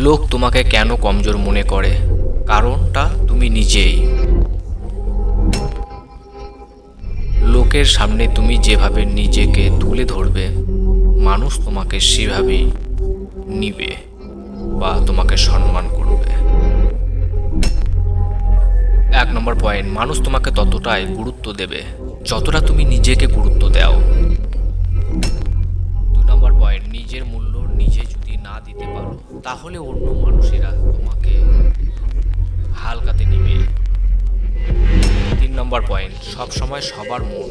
লোক তোমাকে কেন কমজোর মনে করে, কারণটা তুমি নিজেই। লোকের সামনে তুমি যেভাবে নিজেকে তুলে ধরবে, মানুষ তোমাকে সেভাবেই নিবে বা তোমাকে সম্মান করবে। 1 নম্বর পয়েন্ট, মানুষ তোমাকে ততটাই গুরুত্ব দেবে যতটা তুমি নিজেকে গুরুত্ব দাও। 2 নম্বর পয়েন্ট, নিজের মূল্য নিজে যদি না দিতে পারো তাহলে অন্য মানুষেরা তোমাকে হালকাতে নিবে। 3 নম্বর পয়েন্ট, সবসময় সবার মন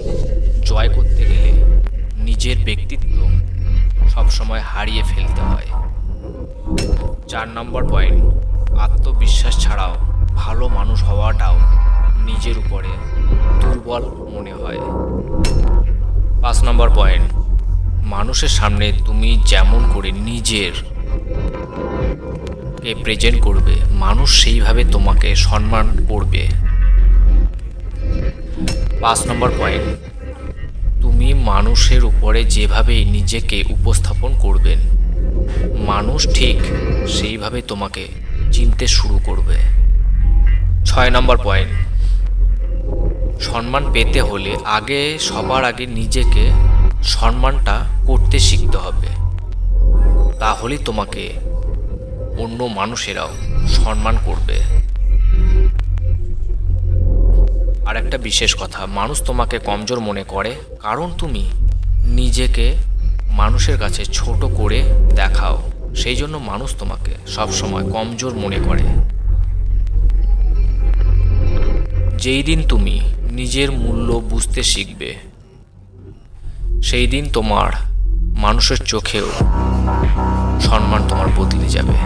জয় করতে গেলে নিজের ব্যক্তিত্ব সবসময় হারিয়ে ফেলতে হয়। 4 নম্বর পয়েন্ট, আত্মবিশ্বাস ছাড়াও ভালো মানুষ হওয়াটাও নিজের উপরে দুর্বল মনে হয়। 5 নম্বর পয়েন্ট, মানুষের সামনে তুমি যেমন করে নিজের কে প্রেজেন্ট করবে, মানুষ সেইভাবে তোমাকে সম্মান করবে। 5 নম্বর পয়েন্ট, তুমি মানুষের উপরে যেভাবে নিজেকে উপস্থাপন করবেন, মানুষ ঠিক সেইভাবে তোমাকে চিনতে শুরু করবে। 6 নম্বর পয়েন্ট, সম্মান পেতে হলে সবার আগে নিজেকে সম্মানটা করতে শিখতে হবে, তাহলেই তোমাকে অন্য মানুষেরাও সম্মান করবে। আর একটা বিশেষ কথা, মানুষ তোমাকে কমজোর মনে করে কারণ তুমি নিজেকে মানুষের কাছে ছোট করে দেখাও, সেই জন্য মানুষ তোমাকে সবসময় কমজোর মনে করে। যেই দিন তুমি নিজের মূল্য বুঝতে শিখবে, সেই দিন তোমার মানুষের চোখেও সম্মান তোমার বদলে যাবে।